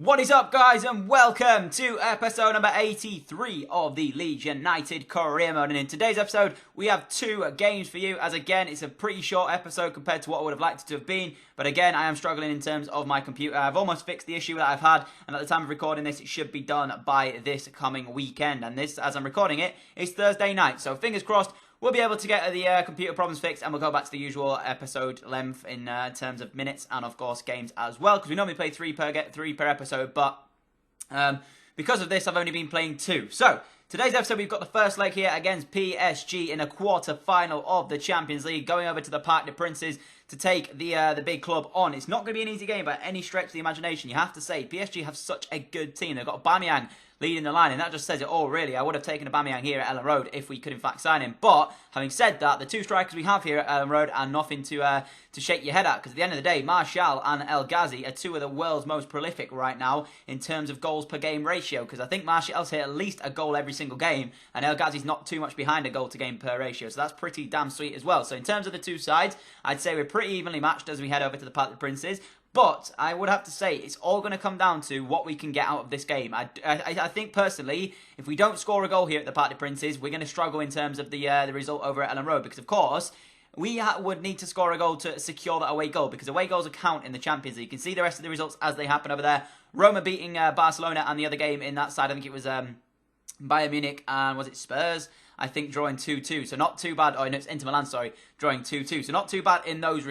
What is up, guys, and welcome to episode number 83 of the Leeds United career mode. And in today's episode, we have two games for you, as again, it's a pretty short episode compared to what I would have liked it to have been. But again, I am struggling in terms of my computer. I've almost fixed the issue that I've had, and at the time of recording this, it should be done by this coming weekend. And this, as I'm recording it, is Thursday night. So fingers crossed, we'll be able to get the computer problems fixed, and we'll go back to the usual episode length in terms of minutes and, of course, games as well, because we normally play three per episode, but because of this, I've only been playing two. So today's episode, we've got the first leg here against PSG in a quarter-final of the Champions League, going over to the Parc des Princes to take the big club on. It's not going to be an easy game by any stretch of the imagination. You have to say, PSG have such a good team. They've got Aubameyang leading the line, and that just says it all, really. I would have taken Aubameyang here at Ellen Road if we could, in fact, sign him. But having said that, the two strikers we have here at Ellen Road are nothing to shake your head at, because at the end of the day, Martial and El Ghazi are two of the world's most prolific right now in terms of goals per game ratio, because I think Martial's hit at least a goal every single game, and El Ghazi's not too much behind a goal to game per ratio, so that's pretty damn sweet as well. So in terms of the two sides, I'd say we're pretty evenly matched as we head over to the Parc des Princes. But I would have to say it's all going to come down to what we can get out of this game. I think personally, if we don't score a goal here at the Parc des Princes, we're going to struggle in terms of the result over at Ellen Road, because of course we would need to score a goal to secure that away goal, because away goals account in the Champions League. You can see the rest of the results as they happen over there. Roma beating Barcelona, and the other game in that side, I think it was Bayern Munich and was it Spurs? I think drawing 2-2, so not too bad. Oh, no, it's Inter Milan, sorry, drawing 2-2. So not too bad in those,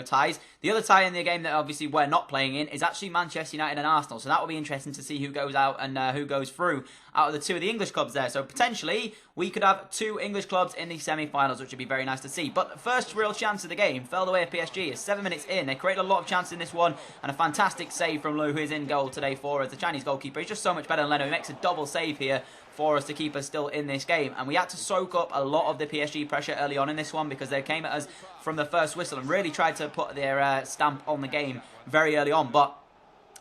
ties. The other tie in the game that obviously we're not playing in is actually Manchester United and Arsenal. So that will be interesting to see who goes out and who goes through out of the two of the English clubs there. So potentially we could have two English clubs in the semi-finals, which would be very nice to see. But the first real chance of the game fell the way of PSG. It's 7 minutes in. They created a lot of chances in this one, and a fantastic save from Lou, who is in goal today for us. The Chinese goalkeeper, he's just so much better than Leno. He makes a double save here for us to keep us still in this game. And we had to soak up a lot of the PSG pressure early on in this one, because they came at us from the first whistle and really tried to put their stamp on the game very early on. But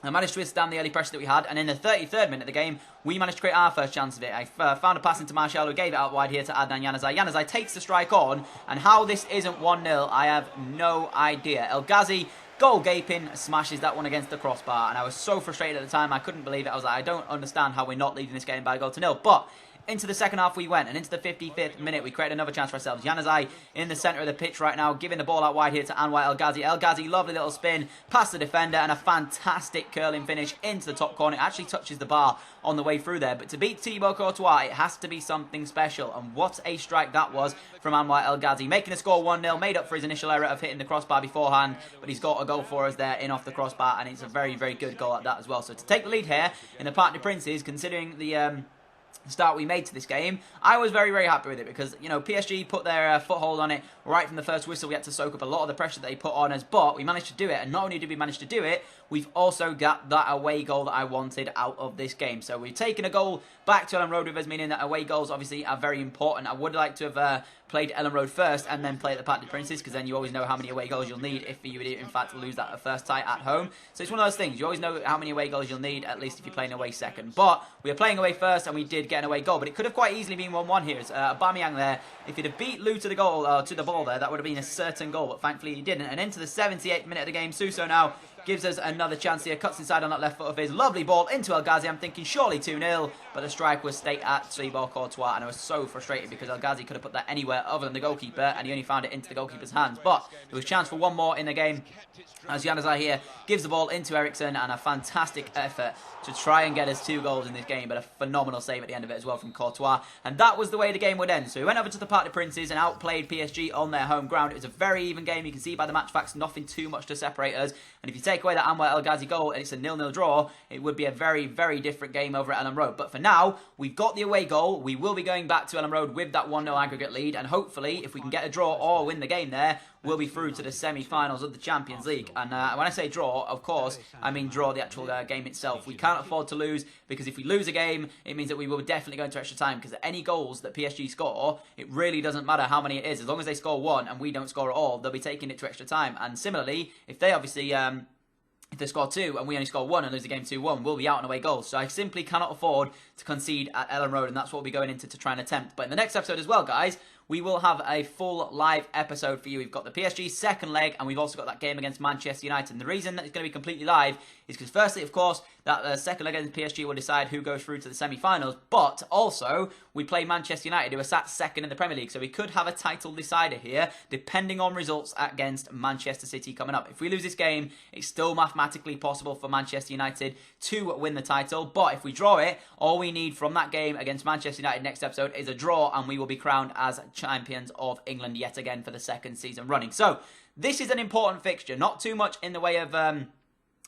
I managed to withstand the early pressure that we had, and in the 33rd minute of the game, we managed to create our first chance of it. I found a pass into Martial, who gave it out wide here to Adnan Januzaj. Januzaj takes the strike on, and how this isn't 1-0, I have no idea. El Ghazi, goal gaping, smashes that one against the crossbar, and I was so frustrated at the time, I couldn't believe it. I was like, I don't understand how we're not leading this game by a goal to nil. But into the second half we went, and into the 55th minute we created another chance for ourselves. Januzaj in the centre of the pitch right now, giving the ball out wide here to Anwar El Ghazi. El Ghazi, lovely little spin past the defender, and a fantastic curling finish into the top corner. It actually touches the bar on the way through there, but to beat Thibaut Courtois, it has to be something special, and what a strike that was from Anwar El Ghazi, making the score 1-0, made up for his initial error of hitting the crossbar beforehand, but he's got a goal for us there in off the crossbar, and it's a very, very good goal at that as well. So to take the lead here in the Parc des Princes, considering the start we made to this game, I was very, very happy with it, because, you know, PSG put their foothold on it right from the first whistle. We had to soak up a lot of the pressure that they put on us, but we managed to do it, and not only did we manage to do it, we've also got that away goal that I wanted out of this game. So we've taken a goal back to Ellen Road with us, meaning that away goals obviously are very important. I would like to have played Ellen Road first and then play at the Parc des Princes, because then you always know how many away goals you'll need if you would in fact lose that first tie at home. So it's one of those things, you always know how many away goals you'll need, at least if you're playing away second. But we were playing away first, and we did get an away goal, but it could have quite easily been 1-1 here. Aubameyang there, if he'd have beat Lou to the goal, to the ball there, that would have been a certain goal, but thankfully he didn't. And into the 78th minute of the game, Suso now gives us another chance here, cuts inside on that left foot of his, lovely ball into El Ghazi. I'm thinking surely 2-0, but the strike was stayed at Thibaut Courtois, and I was so frustrated because El Ghazi could have put that anywhere other than the goalkeeper, and he only found it into the goalkeeper's hands. But there was a chance for one more in the game, as Januzaj here gives the ball into Eriksen, and a fantastic effort to try and get us 2 goals in this game, but a phenomenal save at the end of it as well from Courtois, and that was the way the game would end. So we went over to the Parc des Princes and outplayed PSG on their home ground. It was a very even game. You can see by the match facts, nothing too much to separate us, and if you take away that Anwar El Ghazi goal and it's a 0-0 draw, it would be a very, very different game over at Ellen Road. But for now, we've got the away goal. We will be going back to Ellen Road with that 1-0 aggregate lead, and hopefully, if we can get a draw or win the game there, we'll be through to the semi-finals of the Champions League. And when I say draw, of course, I mean draw the actual game itself. We can't afford to lose, because if we lose a game, it means that we will definitely go into extra time, because any goals that PSG score, it really doesn't matter how many it is. As long as they score 1 and we don't score at all, they'll be taking it to extra time. And similarly, if they obviously if they score 2 and we only score 1 and lose the game 2-1, we'll be out on away goals. So I simply cannot afford to concede at Ellen Road, and that's what we'll be going into to try and attempt. But in the next episode as well, guys, we will have a full live episode for you. We've got the PSG second leg, and we've also got that game against Manchester United. And the reason that it's going to be completely live is because, firstly, of course, that second leg against PSG will decide who goes through to the semi-finals, but also we play Manchester United, who are sat second in the Premier League, so we could have a title decider here, depending on results against Manchester City coming up. If we lose this game, it's still mathematically possible for Manchester United to win the title, but if we draw it, all we need from that game against Manchester United next episode is a draw, and we will be crowned as champions of England yet again for the second season running. So, this is an important fixture, not too much in the way of...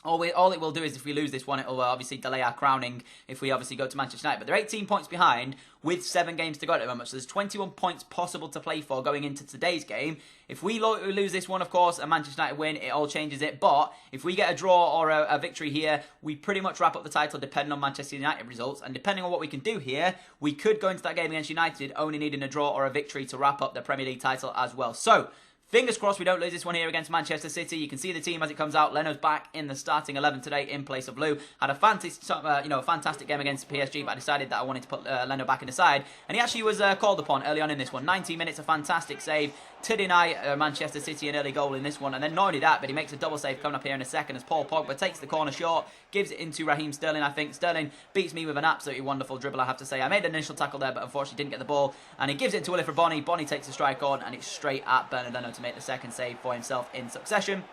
All it will do is, if we lose this one, it will obviously delay our crowning if we obviously go to Manchester United. But they're 18 points behind with 7 games to go at the moment. So there's 21 points possible to play for going into today's game. If we lose this one, of course, and Manchester United win, it all changes it. But if we get a draw or a victory here, we pretty much wrap up the title depending on Manchester United results. And depending on what we can do here, we could go into that game against United only needing a draw or a victory to wrap up the Premier League title as well. So, fingers crossed we don't lose this one here against Manchester City. You can see the team as it comes out. Leno's back in the starting 11 today in place of Lou. Had a fantastic game against PSG, but I decided that I wanted to put Leno back in the side. And he actually was called upon early on in this one. 90 minutes, a fantastic save to deny Manchester City an early goal in this one. And then not only that, but he makes a double save coming up here in a second as Paul Pogba takes the corner short, gives it into Raheem Sterling, I think. Sterling beats me with an absolutely wonderful dribble, I have to say. I made an initial tackle there, but unfortunately didn't get the ball. And he gives it to Willie for Bonnie. Bonnie takes the strike on, and it's straight at Bernard Leno to make the second save for himself in succession.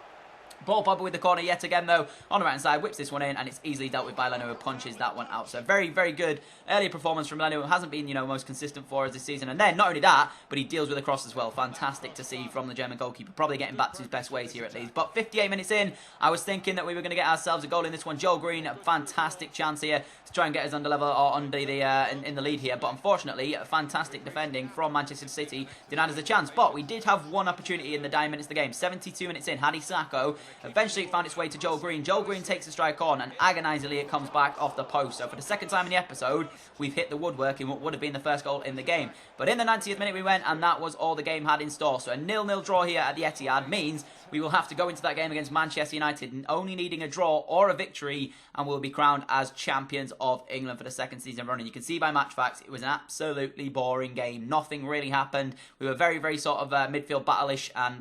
Paul Pogba with the corner yet again, though, on the right-hand side, whips this one in, and it's easily dealt with by Leno, who punches that one out. So very, very good early performance from Leno, who hasn't been, most consistent for us this season. And then, not only that, but he deals with a cross as well. Fantastic to see from the German goalkeeper. Probably getting back to his best ways here at least. But 58 minutes in, I was thinking that we were going to get ourselves a goal in this one. Joel Green, a fantastic chance here to try and get us under level or under the in the lead here. But unfortunately, fantastic defending from Manchester City denied us a chance. But we did have one opportunity in the dying minutes of the game. 72 minutes in, Hadi Sakho eventually found its way to Joel Green. Joel Green takes the strike on, and agonisingly it comes back off the post. So for the second time in the episode, we've hit the woodwork in what would have been the first goal in the game. But in the 90th minute we went, and that was all the game had in store. So a 0-0 draw here at the Etihad means we will have to go into that game against Manchester United only needing a draw or a victory, and we'll be crowned as champions of England for the second season running. You can see by match facts, it was an absolutely boring game. Nothing really happened. We were very, very sort of midfield battle-ish, and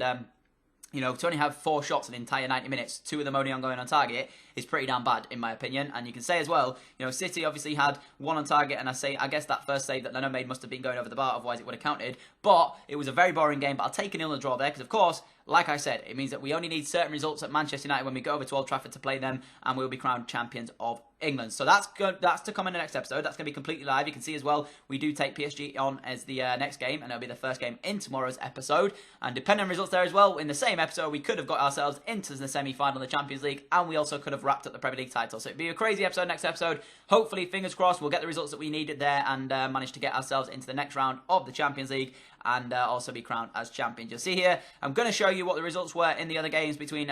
to only have 4 shots in the entire 90 minutes, 2 of them only going on target, is pretty damn bad, in my opinion. And you can say as well, City obviously had 1 on target, and I guess that first save that Leno made must have been going over the bar, otherwise it would have counted. But it was a very boring game, but I'll take an 0-0 draw there, because of course, like I said, it means that we only need certain results at Manchester United when we go over to Old Trafford to play them, and we'll be crowned champions of England. So that's good. That's to come in the next episode. That's going to be completely live. You can see as well, we do take PSG on as the next game, and it'll be the first game in tomorrow's episode. And depending on results there as well, in the same episode, we could have got ourselves into the semi-final of the Champions League, and we also could have wrapped up the Premier League title. So it'd be a crazy episode next episode. Hopefully, fingers crossed, we'll get the results that we needed there and manage to get ourselves into the next round of the Champions League, and also be crowned as champions. You'll see here, I'm going to show you what the results were in the other games between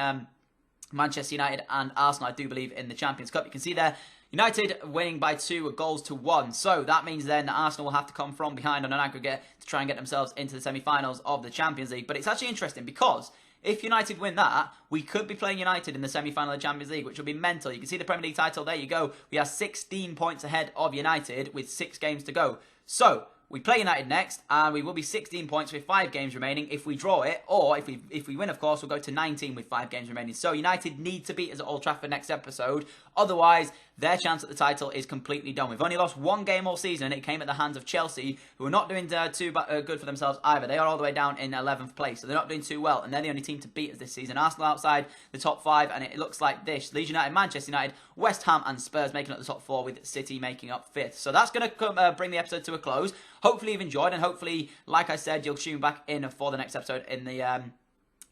Manchester United and Arsenal, I do believe, in the Champions Cup. You can see there, United winning by 2-1. So that means then that Arsenal will have to come from behind on an aggregate to try and get themselves into the semi-finals of the Champions League. But it's actually interesting because if United win that, we could be playing United in the semi-final of the Champions League, which will be mental. You can see the Premier League title, there you go. We are 16 points ahead of United with 6 games to go. So we play United next, and we will be 16 points with 5 games remaining if we draw it, or if we win, of course, we'll go to 19 with 5 games remaining. So United need to beat us at Old Trafford next episode, otherwise their chance at the title is completely done. We've only lost 1 game all season, and it came at the hands of Chelsea, who are not doing too good for themselves either. They are all the way down in 11th place, so they're not doing too well, and they're the only team to beat us this season. Arsenal outside the top 5, and it looks like this: Leeds United, Manchester United, West Ham and Spurs making up the top 4, with City making up 5th. So that's going to bring the episode to a close. Hopefully you've enjoyed, and hopefully, like I said, you'll tune back in for the next episode in the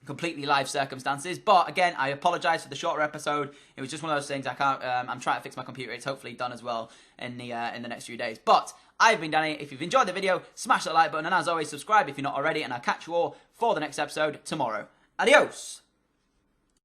completely live circumstances. But again, I apologise for the shorter episode. It was just one of those things I can't. I'm trying to fix my computer. It's hopefully done as well in the next few days. But I've been Danny. If you've enjoyed the video, smash that like button, and as always, subscribe if you're not already. And I'll catch you all for the next episode tomorrow. Adios.